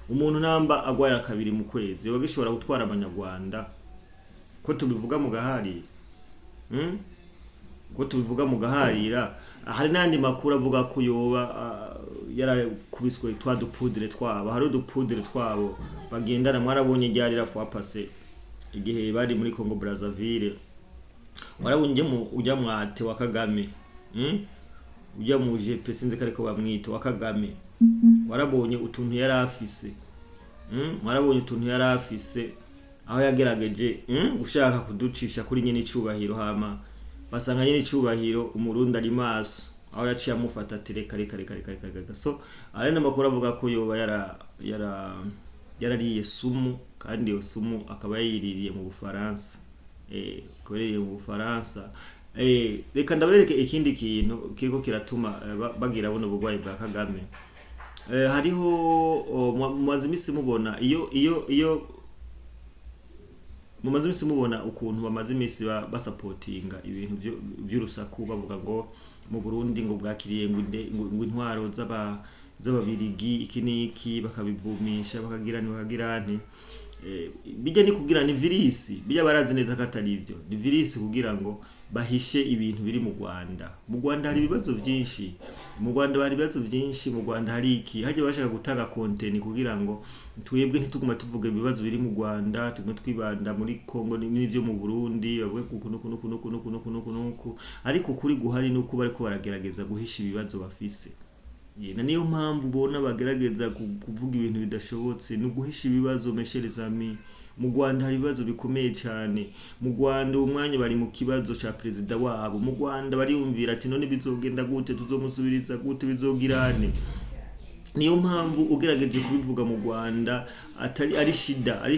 umuntu namba agwara kabiri mu kwezi yoba gishobora gutwara abanyarwanda ko tubivuga mu gaharira ko tubivuga mu gaharira hari n'andi makuru avuga ko yoba yarakubiswe twa dupudire twabo hari udupudire twabo bagendana mwarabonye ryarira fwa pase igihe bari muri Congo Brazzaville warabonye ujya mwate wa Kagame ujya mu GP sinze kariko bamwita wa Kagame warabonye utuntu yari afise warabonye utuntu yari afise aho yagerageje gushaka kuducisha kuri nyene icubahiro hama basanga nyene icubahiro umurundi ari maso aho yaciye amufata ati reka so ari n'amakuru avuga ko yoba yarariye sumu kandi iyo sumu akaba yayiririye mu Bufaransa koreye mu Bufaransa reka ndabereke ikindi kintu kiriko kiratuma bagira buno bugwayi bwa Kagame hariho mumaze imisi mubona iyo mumaze imisi mubona ukuntu bamaze imisi basupportinga ibintu by'urusaku bavuga ngo mu Burundi ngo bwakiriye ngo intwaro z'ababirigi iki niki bakabivumisha bakagirani bijya ni kugira ni virisi bijya barazi neza ko atari ibyo ni virisi kugira ngo bahishe ibintu biri mu Rwanda. Mu Rwanda hari ibibazo byinshi, mu Rwanda hari iki haje bashaka gutanga content kugira ngo twebwe ntituguma tuvuga ibibazo biri mu Rwanda, tugume twibanda muri Kongo n'ibyo mu Burundi bavuga kuko ariko kuri guhari nuko bariko baragerageza guhisha ibibazo bafise. Na niyo mpamvu ubona bagerageza kuvuga ibintu bidashobotse no guhisha ibibazo mesherezami. Mu Rwanda hari ibibazo bikomeye cyane. Mu Rwanda umwanya bari mu kibazo ca president wabo. Mu Rwanda bariyumvira ati none bizogenda gute, tuzomusubiriza gute, bizogirane. Niyo mpamvu ugerageje kubivuga mu Rwanda atari ari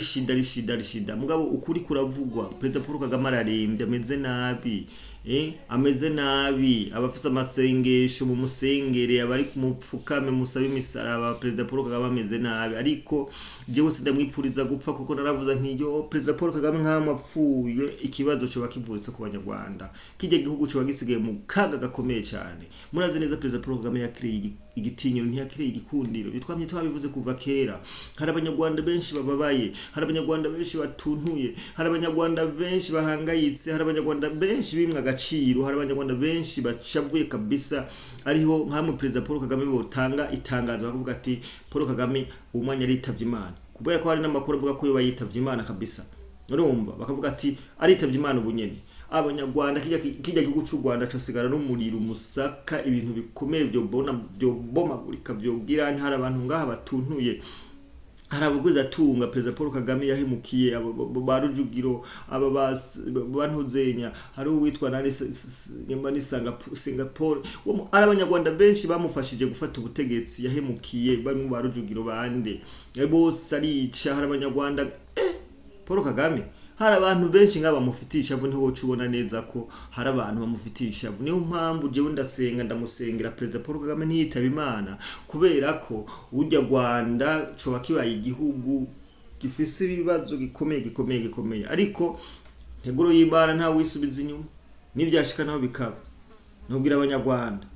shida mugabo ukuri kuravugwa. President Paul Kagame ararembye ameze nabi abafise amasengesho mu musengere abari kumupfukame musabe imisaraba. President Paul Kagame ameze nabi ariko jewe sindamwipfuriza gupfa kuko naravuza ntiyo President Paul Kagame nk'amapfuye ikibazo cyo bakivutse ku banyarwanda kijye gihugu cyo bagisigaye mu kaga gakomeye cyane. Murazi neza President Paul Kagame yakiriye igitinyiro ntiyakiriye igikundiro bitwamye twabivuze kuva kera. Hari abanyarwanda benshi bababaye, hari abanyarwanda benshi batuntuye, hari abanyarwanda benshi bahangayitse, hari abanyarwanda benshi bimwe agaciro, hari abanyarwanda benshi bacavuye kabisa. Ariho nkamwe President Paul Kagame botanga itangazo bavuga ati Paul Kagame umwanya aritavye Imana, kubera ko hari n'amakuru avuga ko yitavye Imana kabisa. Urumva bakavuga ati aritavye Imana ubunyene. Abanyarwanda kijya gihugu cy'u Rwanda cyosigara n'umuriro umusaka ibintu bikomeye byo bomagurika byo girani. Hari abantu ngaha batuntuye, hari abaguza tunga President Paul Kagame yahemukiye ba Rujugiro aba bantuzenya. Hari uwitwa nani nyamba ni Singapore. Ari abanyarwanda benshi bamufashije gufata ubutegetsi yahemukiye bamwe ba Rujugiro bande bose arica. Hari abanyarwanda Paul Kagame hari abantu benshi nk'abamufitisha bo ntiwo cubona neza ko hari abantu bamufitisha. Niyo mpamvu jewe ndamusengera President Paul Kagame ntiyitaba Imana, kubera ko ujya Rwanda cyo bakibaye igihugu gifise ibibazo gikomeye ariko nteguro y'Imana nta wisubiza inyuma n'ibyashika naho bikaba. Nubwira abanyarwanda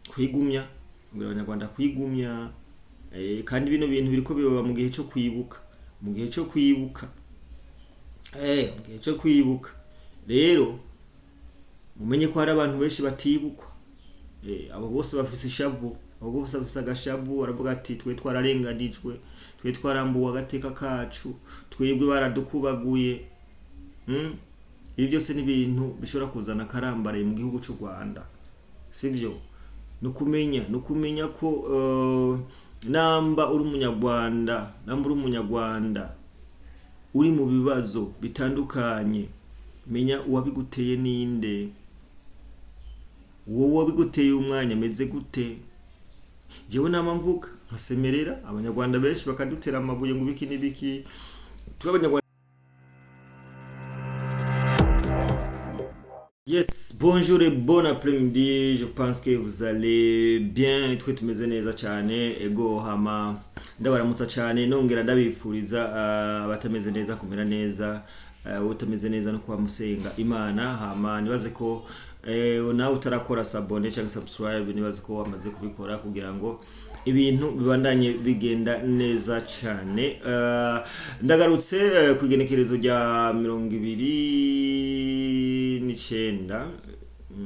kwigumya, kandi bino bintu biriko bibaba mu gihe cyo kwibuka, rero mumenye ko hari abantu benshi batibukwa. Abo bose bafise ishavu, abo bose bafise agashavu baravuga ati twe twararenganijwe, twe twarambuwe agateka kacu, twebwe baradukubaguye. Ibi byose ni ibintu bishobora kuzana karambaraye mu gihugu cy'u Rwanda, sivyo? Nukumenya ko namba uri umunyarwanda uri mu bibazo bitandukanye, menya uwabiguteye ninde, wowe wabiguteye umwanya meze gute. Jewe nama mvuga nkasemerera abanyarwanda benshi bakadutera amabuye ngo biki nibiki. Twabanyarwanda. Yes, bonjour et bon après-midi. Je pense que vous allez bien. Twe tumeze neza cyane, ego hama ndabaramutsa cyane nongera ndabifuriza abatameze neza kumera neza, utameze neza no kwa musenga Imana. Hama nibaze ko nawe utarakora sabone cyangwa subscribe nibaza ko wamaze kubikora kugira ngo ibintu bibandanye bigenda neza cyane. Ndagarutse ku igenekerezo rya 29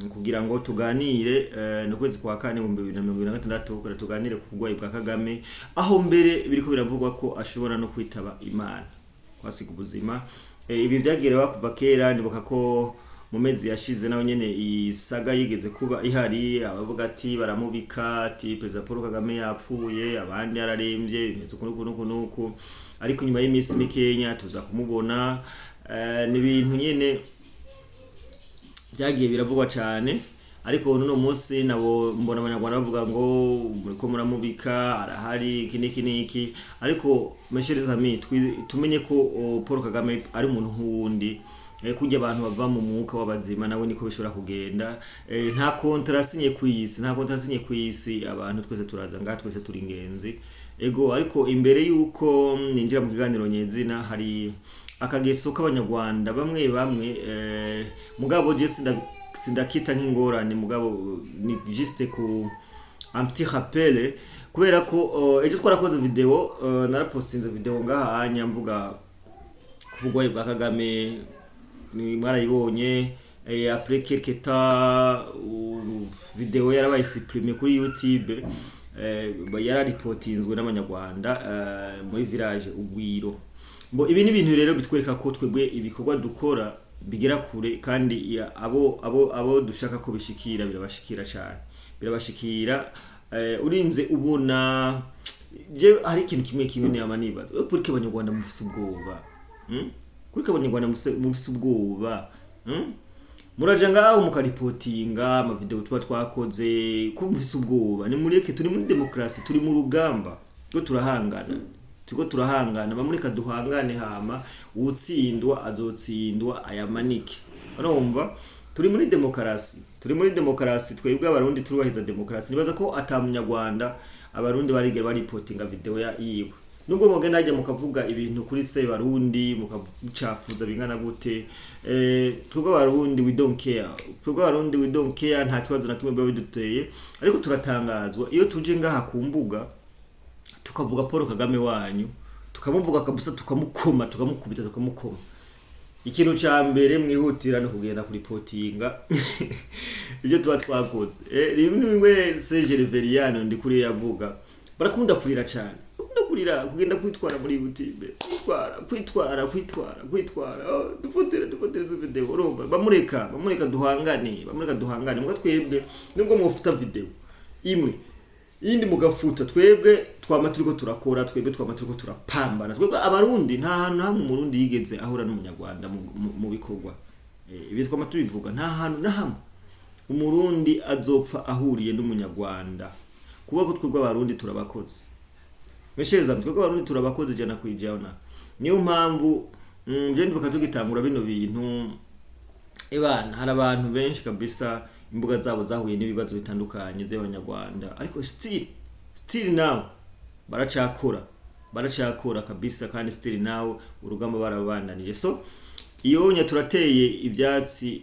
kugira ngo tuganire no kwezi kwa kane mu 2026 kugira tuganire ku bugwayi bwa Kagame, aho mbere biriko biravugwa ko ashobora no kwitaba Imana kwasiga ubuzima. Ibi byagirewa kuva kera, ndibuka ko mu mezi yashize naho nyene isaga yigeze kuba ihari, abavuga ati baramubika ati Perezida Paul Kagame yapfuye, abandi yararembye bimeze kunuku, ariko nyuma y'imisi mikenya tuza kumubona. Ni ibintu nyene byagiye biravugwa cyane, ariko no munsi nabo mbona abanyarwanda bavuga ngo muriko muramubika arahari iki, ariko meshereza ami tumenye ko Paul Kagame ari umuntu nk'uwundi, kujya abantu bava mu mwuka w'abazima nawe niko bishobora kugenda. Nta contrat sinye kwisi, abantu twese turaza ngaha, twese turi ingenzi ego. Ariko imbere yuko ninjira mu kiganiro nyezina, hari akageso k'abanyarwanda bamwe mugabo je sindakita nk'ingorane, mugabo ni juste ku un petit rappel, kubera ko ejo twarakoze video, narapostinze video ngaha anya mvuga ku bugwayi bwa Kagame, ni mwarayibonye. Après quelque temps video yarabaye supprimer kuri YouTube, yararipotinzwe n'abanyarwanda muri village Ugwiro. Ibi ni ibintu rero bitwereka ko twebwe ibikorwa dukora bigera kure, kandi abo dushaka ko bishikira birabashikira cyane, birabashikira. Urinze ubona je hari ikintu kimwe n'ama nibaza kuri abanyarwanda mufise ubwoba, kuri abanyarwanda mufise ubwoba, muraja ngaho mukaripotinga ama video tuba twakoze ko mufise ubwoba. Ni mureke, turi muri demokrasi, turi mu rugamba rwo turahangana, bamureka duhangane, hama utsindwa azotsindwa ayamanike. Urumva turi muri demokrasi, twebwe abarundi turubahiza demokrasi. Nibaza ko atamunyarwanda abarundi barigera baripotinga video yiwe, nubwo mugenda ajya mukavuga ibintu kuri se barundi mukacafuza bingana gute. Twebwe abarundi we don't care, nta kibazo na kimwe biba biduteye. Ariko turatangazwa iyo tuje ngaha kumbuga tukavuga Paul Kagame wanyu, tukamuvuga kabisa, tukamukubita. Ikintu ca mbere mwihutira no kugenda kuri potinga ibyo tuba twakoze. Rimwe Serge Reveriano ndi kuri yavuga, barakunda kurira cyane, kugenda kwitwara muri YouTube, kwitwara dufotere zo video. Urumva bamureka duhangane, ngo twebwe nubwo mufuta video imwe yindi mugafuta, twebwe twama turiko turakora, twebwe twama turiko turapambana. Twebwe abarundi nta hantu hamwe umurundi yigeze ahura n'umunyarwanda mu bikorwa. Ibi twama tubivuga, nta hantu na hamwe umurundi azopfa ahuriye n'umunyarwanda, kuba ko twebwe abarundi turabakoze. Mesheza twebwe abarundi turabakoze jana kwijana. Niyo mpamvu je ndibuka tugitangura bino bintu, ebana hari abantu benshi kabisa imbuga zabo zahuye n'ibibazo bitandukanye by'abanyarwanda, ariko still now baracakora kabisa, kandi still now urugamba barabandanije. So iyo turateye ibyatsi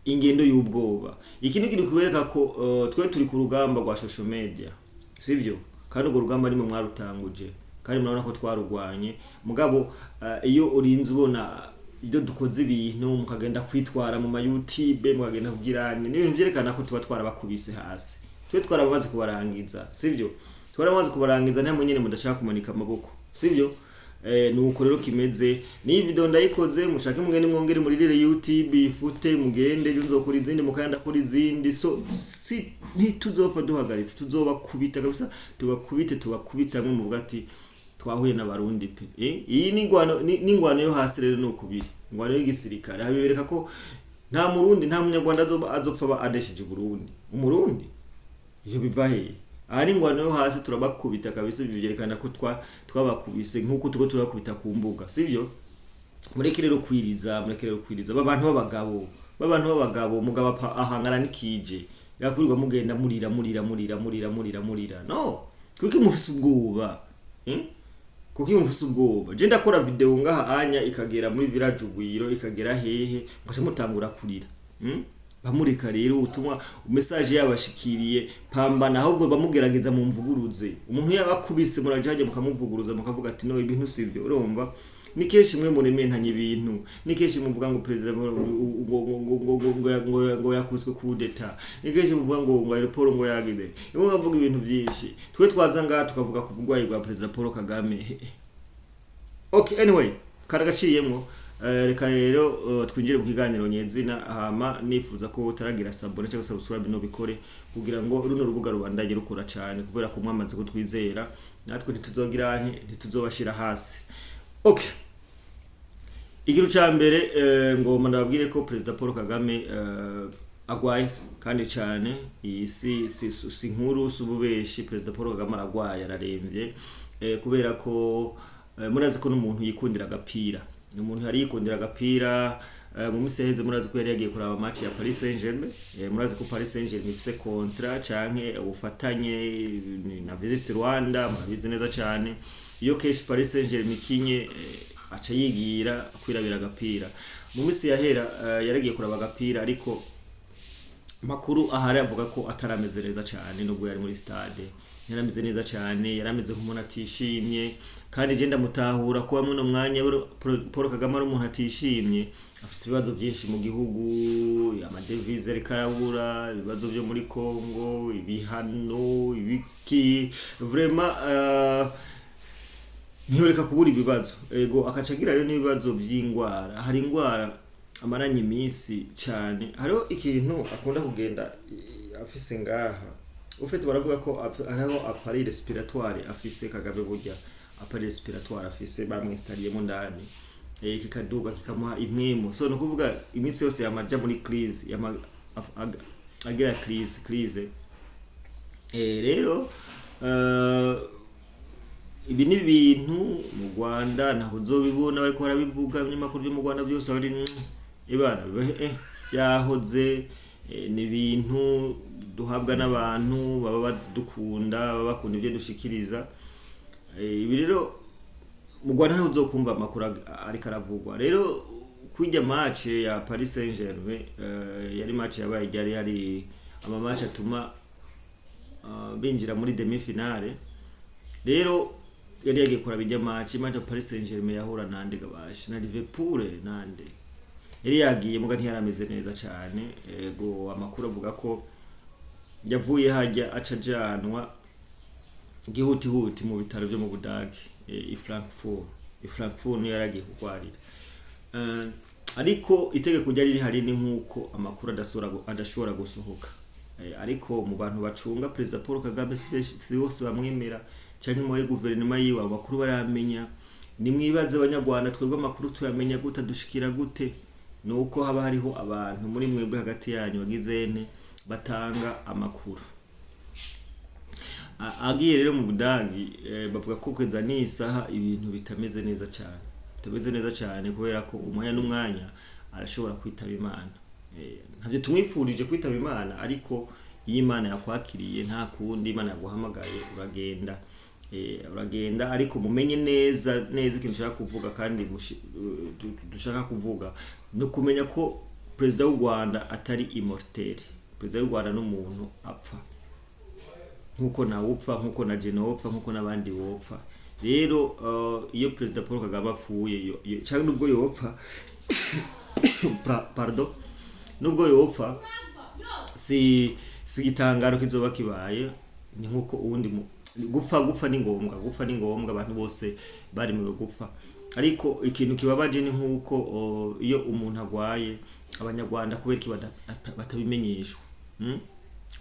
ingendo y'ubwoba, ikintu kiri kubereka ko twe turi ku rugamba rwa social media, sivyo? Kandi urwo rugamba nimwe mwarutanguje, kandi murabona ko twarugwanye. Mugabo iyo urinze ubona ibyo dukoze ibintu mukagenda kwitwara mu YouTube, mukagenda kugirana n'ibintu byerekana ko tuba twarabakubise hasi, twe twarabamaze kubarangiza, sivyo? Twaramaze kubarangiza, nta munyene mudashaka kumanika amaboko, sivyo? Nuko rero kimeze. Ni video ndayikoze, mushake mugende mwongere muri rire YouTube ifute, mugende nzokora izindi, mukanda kuri izindi. So si ntituzofa duhagaritse, tuzobakubita kabisa, tubakubita mu bugati twahuye n'abarundi pe. Iyi ni ngwano yo hasi rero no kubiri, ngwano y'igisirikare. Habibereka ko nta murundi, nta munyarwanda azopfa ba adeshije Burundi. Umurundi iyo biva he? Ari ngwano yo hasi turabakubita kabisa, byerekana ko twabakubise nkuko tuko turakubita ku mbuga, sivyo? Mureke rero kwiriza babantu b'abagabo, mugabo ahangara nikije yakurirwa mugenda murira. No, kuki mufise ubwoba? Je ndakora video ngaha anya ikagera muri village Ugwiro, ikagera hehe, mukashe mutangura kurira. bamureka rero ubutumwa message yabashikiriye pambana ahubwo bamugerageza mu mvuguruze umuntu yabakubise murajaje mukamuvuguruza mukavuga ati no ibintu sivyo urumva ni kenshi mwe murementanye ibintu ni kenshi muvuga ngo president ngo yakuzwe ku deta ni kenshi muvuga ngo aeroport ngo yagide ibo bavuga ibintu byinshi twe twaza ngaha tukavuga ku bugwayi bwa president Paul Kagame. Okay, anyway karagaciyemo reka rero twinjire mu kiganiro nyezina hama nifuza ko utaragira sabone cyangwa subscribe no bikore kugira ngo runo rubuga rubandanye rukora cyane kubera ko mwamaze kutwizera natwe ntituzogira ntituzobashira hasi. Okay, igiru ca mbere ngoma ndababwire ko president Paul Kagame agwaye kandi cyane si nkuru sububeshi president Paul Kagame aragwaye araremvye kubera ko murazi ko n'umuntu yikundira agapira umuntu yari yikundira agapira mu miseheze murazi ko yari yagiye kuraba match ya Paris Saint-Germain murazi ko Paris Saint-Germain ifise contrat canke ubufatanye na Visit Rwanda murabizi neza cyane iyo keshi Paris Saint-Germain kinye aca yigira kwirabira agapira mu misi yahera yaragiye kuraba agapira ariko makuru ahari avuga ko atarameze neza cyane nubwo yari muri stade yarameze neza cyane yarameze nk'umuntu atishimye kandi je ndamutahura ko bamwe no mwanya Paul Kagame ari umuntu atishimye afite ibibazo byinshi mu gihugu amadevize rikarabura ibibazo byo muri Congo ibihano ibiki vraiment ntiyoreka kubura ibibazo ego akacagira rero n'ibibazo by'ingwara hari ingwara amaranye iminsi cyane hariho ikintu akunda kugenda afise ngaha ufite baravuga ko hariho appareil respiratoire afise Kagame burya appareil respiratoire afise bamwinstalliyemo ndani kikaduga kikamuha imwemo so no kuvuga iminsi yose yamaja muri crise agira crise rero ibi ni ibintu mu Rwanda naho uzobibona bariko barabivuga ibinyamakuru byo mu Rwanda byose bari ibana yahoze ni ibintu duhabwa n'abantu baba badukunda baba bakunda ibyo dushikiriza ibi rero mu Rwanda naho uzokumva amakuru ariko aravugwa rero kujya match ya Paris Saint-Germain yari match yabaye yari ama match atuma binjira muri demi finale rero yari yagiye kuraba ijya match ya Paris Saint-Germain yahura nande gabashi na Liverpool nande yari yagiye muga ntiyarameze neza cyane ego amakuru avuga ko yavuye hajya acajanwa gihutihuti mu bitaro byo mu Budage i Frankfurt niyo yaragiye kugwarira ariko itegeko ryari rihari ni nkuko amakuru adashobora gusohoka ariko mu bantu bacunga president Paul Kagame si bose bamwemera cyangwa muri guverinoma yiwe amakuru baramenya ni mwibaze abanyarwanda twebwe amakuru tuyamenya gute dushikira gute nuko haba hariho abantu muri mwebwe hagati yanyu bagizene batanga amakuru agiye rero mu Budagi bavuga ko kweza n'isaha ibintu bitameze neza cyane kubera ko umwanya n'umwanya arashobora kwitaba Imana ntabyo tumwifurije kwitaba Imana ariko iyo Imana yakwakiriye nta kundi Imana yaguhamagaye uragenda ariko mumenye neza ikintu ushaka kuvuga kandi dushaka kuvuga no kumenya ko president w'u Rwanda atari immortel president w'u Rwanda n'umuntu apfa nkuko na upfa nkuko na Geno upfa nkuko nabandi wopfa rero iyo president Paul Kagame apfuye cyangwa nubwo yopfa pardon nubwo yopfa si gitangaro kizoba kibaye ni nkuko uwundi gupfa ni ngombwa abantu bose bari mu gupfa ariko ikintu kibabaje ni nkuko iyo umuntu agwaye abanyarwanda kubera batabimenyeshwa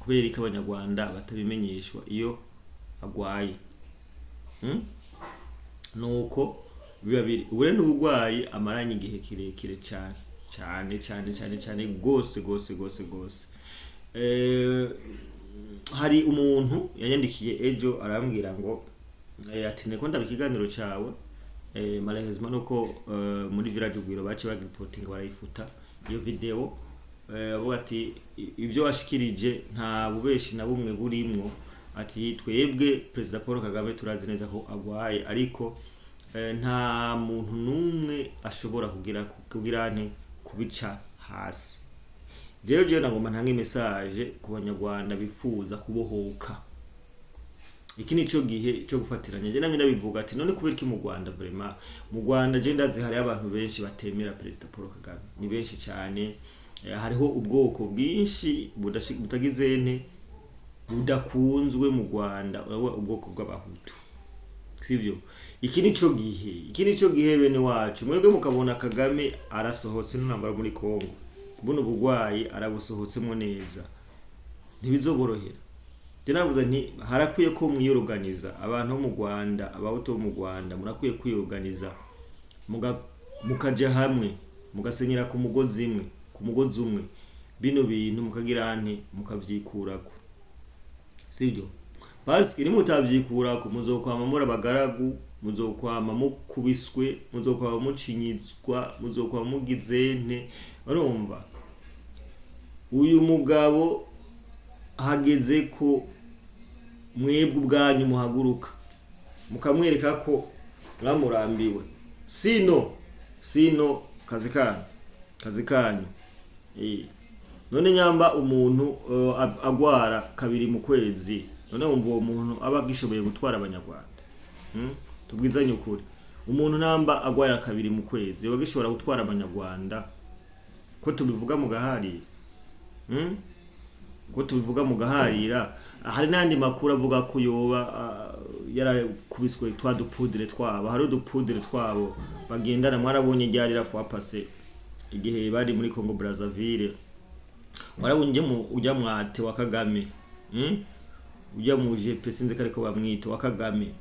kubera ko abanyarwanda batabimenyeshwa iyo agwaye nuko biba biri ubure n'ubugwayi amaranye igihe kirekire cyane gose hari umuntu yanyandikiye ejo arambwira ngo ati neko ndabikiganiro cyawe malheureusement nuko muri village ugwiro bace bagreporting barayifuta iyo video avuga ati ibyo washikirije nta bubeshi na bumwe burimwo ati twebwe president Paul Kagame turazi neza ko agwaye ariko nta muntu numwe ashobora kugira kubica hasi jewe nagomba ntange message ku banyarwanda bifuza kubohoka. Iki nico gihe cyo gufatiranya. Je namwe nabivuga ati none kubera iki mu Rwanda vraiment mu Rwanda je ndazi hari abantu benshi batemera President Paul Kagame, ni benshi cyane. Hariho ubwoko bwinshi butagize ente budakunzwe mu Rwanda, ubwoko bw'abahutu, sivyo? Iki nico gihe bene wacu mwebwe mukabona Kagame arasohotse n'intambara muri Kongo, buno bugwayi arabusohotsemo neza, ntibizoborohera. Navuze nti harakwiye ko mwiyorganiza abantu bo mu Rwanda, abahutu bo mu Rwanda murakwiye kwiyorganiza, mukaja hamwe, mugasenyera ku mugozi umwe, bino bintu mukagira nti mukavyikurako, sivyo? Parce que nimutavyikurako muzokwama muri abagaragu, muzokwama mukubiswe, muzokwama mucinyizwa, muzokwama mugizente. Urumva uyu mugabo hageze ko mwebwe ubwanyu muhaguruka mukamwereka ko mwamurambiwe, sino kazi kanyu. None nyamba umuntu agwara kabiri mu kwezi, none umva uwo muntu aba gishoboye gutwara abanyarwanda? Tubwizanye ukuri, umuntu namba agwara kabiri mu kwezi yoba gishobora gutwara abanyarwanda? Ko tubivuga mu gaharira, ko tubivuga mu gaharira. Hari nandi makuru avuga ko yoba yarakubiswe twa dupudire twabo, hari udupudire twabo bagendana. Mwarabonye ryari rafu apase igihe bari muri Congo Brazzaville, mwarabonye ujya mwate wa Kagame, ujya mu GP sinze kariko bamwita wa Kagame,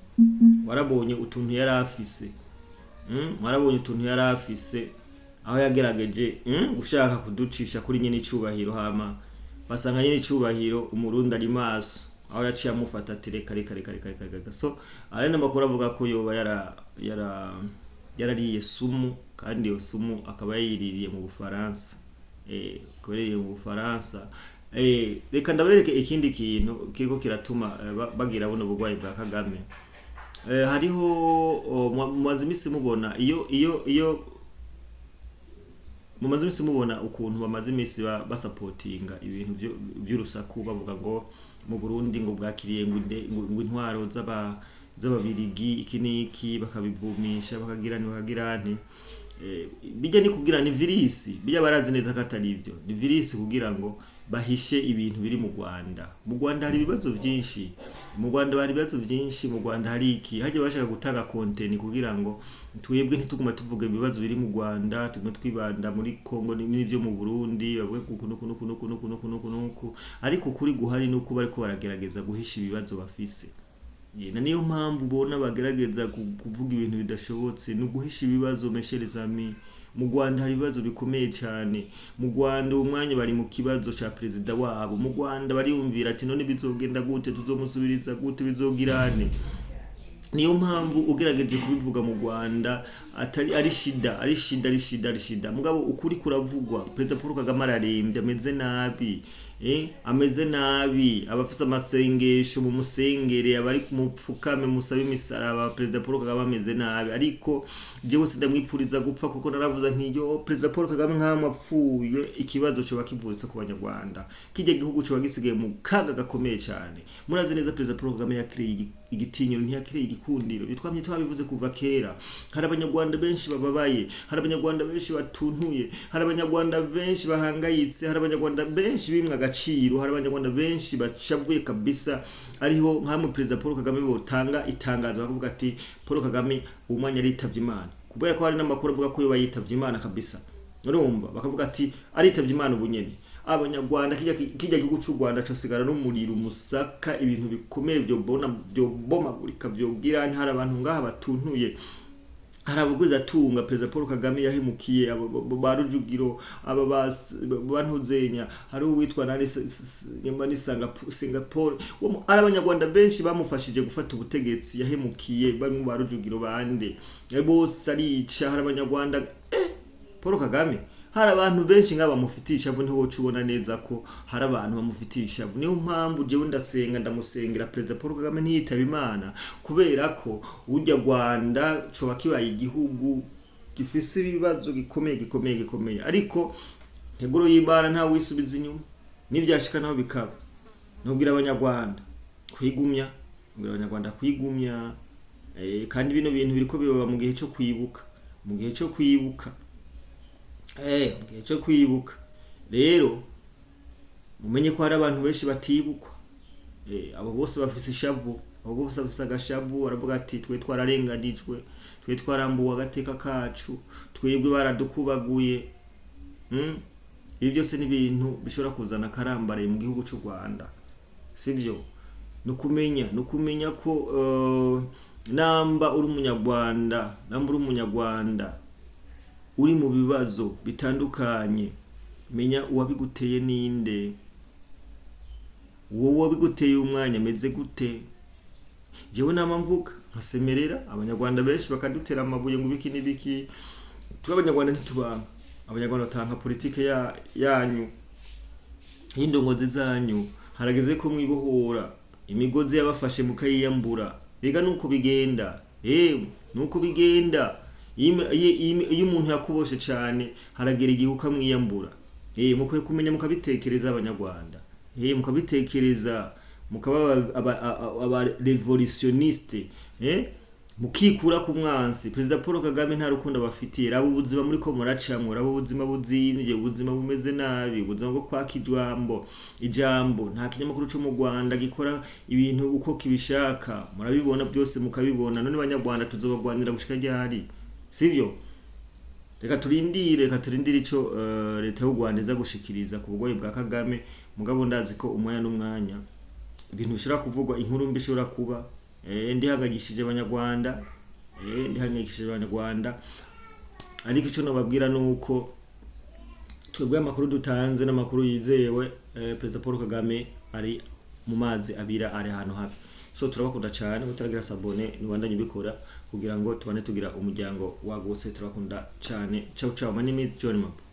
warabonye utuntu yari afise, aho yagerageje gushaka kuducisha kuri nyene icubahiro, hama basanga nyene icubahiro umurundi ari maso, aho yaciye amufata reka. So ari n'amakuru avuga ko yoba yarariye sumu, kandi iyo sumu akaba yayiririye mu Bufaransa, reka ndabereke ikindi kintu kiriko kiratuma bagira buno bugwayi bwa Kagame. Hariho mumaze imisi mubona iyo mumaze imisi mubona ukuntu bamaze imisi basupportinga ibintu by'urusaku, bavuga ngo mu Burundi ngo bwakiriye ngo intwaro z'ababirigi iki niki, bakabivumisha bakagirane. Bijya ni kugira ni virisi, bijya barazi neza ko atari ibyo, ni virisi kugira ngo bahishe ibintu biri mu Rwanda. Mu Rwanda hari ibibazo byinshi, mu Rwanda hari iki, haje bashaka gutanga content kugira ngo twebwe ntituguma tuvuga ibibazo biri mu Rwanda, tuguma twibanda muri Kongo n'ibyo mu Burundi, bavuga kunuku, ariko kuri guhari nuko bariko baragerageza guhisha ibibazo bafise. Na niyo mpamvu ubona bagerageza kuvuga ibintu bidashobotse, no guhisha ibibazo. Mesherezami, mu Rwanda hari ibibazo bikomeye cyane. Mu Rwanda umwanya bari mu kibazo ca president wabo, mu Rwanda bariyumvira ati none bizogenda gute, tuzomusubiriza gute, bizogirane. Niyo mpamvu ugerageje kubivuga mu Rwanda ari shida. Mugabo ukuri kuravugwa. President Paul Kagame ararembye, ameze nabi, abafise amasengesho mu musengere, abari kumupfukame musabe imisaraba. President Paul Kagame ameze nabi, ariko jewe sindamwipfuriza gupfa, kuko naravuza ntiyo President Paul Kagame nk'amapfuye ikibazo cyo bakivutse ku banyarwanda, kijya gihugu cyo bagisigaye mu kaga gakomeye cyane. Murazi neza President Paul Kagame yakiriye igitinyiro, ntiyakiriye igikundiro. Bitwamye twabivuze kuva kera. Hari abanyarwanda benshi bababaye, hari abanyarwanda benshi batuntuye, hari abanyarwanda benshi bahangayitse, hari abanyarwanda benshi bimwe agaciro, hari abanyarwanda benshi bacavuye kabisa. Ariho nkamwe President Paul Kagame botanga itangazo bakavuga ati Paul Kagame umwanya aritavye Imana, kubera ko hari n'amakuru avuga ko yoba yitavye Imana kabisa. Urumva bakavuga ati aritavye Imana ubunyene. Abanyarwanda kijya gihugu cy'u Rwanda cyosigara n'umuriro umusaka, ibintu bikomeye byo bomagurika byogira. Hari abantu ngaha batuntuye, hari abaguzi atunga. President Paul Kagame yahemukiye ba Rujugiro, aba bantuzenya, hari uwitwa nani nyambani Singapore. Ari abanyarwanda benshi bamufashije gufata ubutegetsi, yahemukiye bamwe ba Rujugiro bande bose arica. Hari abanyarwanda Paul Kagame, hari abantu benshi nk'abamufitisha abo ntiwo cubona neza ko hari abantu bamufitisha. Niyo mpamvu jewe ndamusengera President Paul Kagame ntiyitaba Imana, kubera ko ujya Rwanda coba kibaye igihugu gifise ibibazo gikomeye. Ariko integuro y'Imana nta wisubiza inyuma n'ivyashika naho bikaba. Nubwira abanyarwanda kwigumya, nubwira abanyarwanda kwigumya, kandi bino bintu biriko bibaba mu gihe cyo kwibuka, mu gihe cyo kwibuka, mu gihe cyo kwibuka. Rero mumenye ko hari abantu benshi batibukwa, abo bose bafise ishavu, abo bose bafise agashavu, baravuga ati twe twararenganijwe, twe twarambuwe agateka kacu, twebwe baradukubaguye. Ibi byose ni ibintu bishobora kuzana karambare mu gihugu cy'u Rwanda, sivyo? Nukumenya ko namba uri umunyarwanda uri mu bibazo bitandukanye, menya uwabiguteye ninde, wowe wabiguteye umwanya ameze gute. Jewe nama mvuga nkasemerera abanyarwanda benshi bakadutera amabuye ngo biki nibiki. Twe abanyarwanda ntitubanga, abanyarwanda batanka politike yanyu y'indongozi zanyu. Harageze ko mwibohora, imigozi yabafashe mukayiyambura. Ega nuko bigenda, nuko bigenda. Iyo umuntu yakuboshe cyane haragera igihe ukamwiyambura. Mukwiye kumenya mukabitekereza abanyarwanda, mukabitekereza, mukaba aba revolutioniste, mukikura ku mwansi. Perezida Paul Kagame nta rukundo bafitiye, rabo ubuzima muri ko muracamwe, rabo ubuzima buzimye, ubuzima bumeze nabi, ubuzima bwo kwaka ijambo. Nta kinyamakuru cyo mu Rwanda gikora ibintu uko kibishaka, murabibona byose mukabibona. None abanyarwanda tuzobagwanira gushika ryari, sivyo? Reka turindire ico leta y'u Rwanda iza gushikiriza ku bugoyi bwa Kagame. Mugabo ndazi ko umwanya n'umwanya ibintu bishobora kuvugwa, inkuru mbi ishobora kuba. Ndihangayishije abanyarwanda, ariko icyo nababwira nuko twebwe amakuru dutanze n'amakuru yizewe. Perezida Paul Kagame ari mu mazi abira, ari ahantu habi. So turabakunda cyane, mutaragira sabone niwandanye ubikora kugira ngo tubane tugira umuryango wagutse. Turabakunda cyane. Ciao ciao, my name is John Map.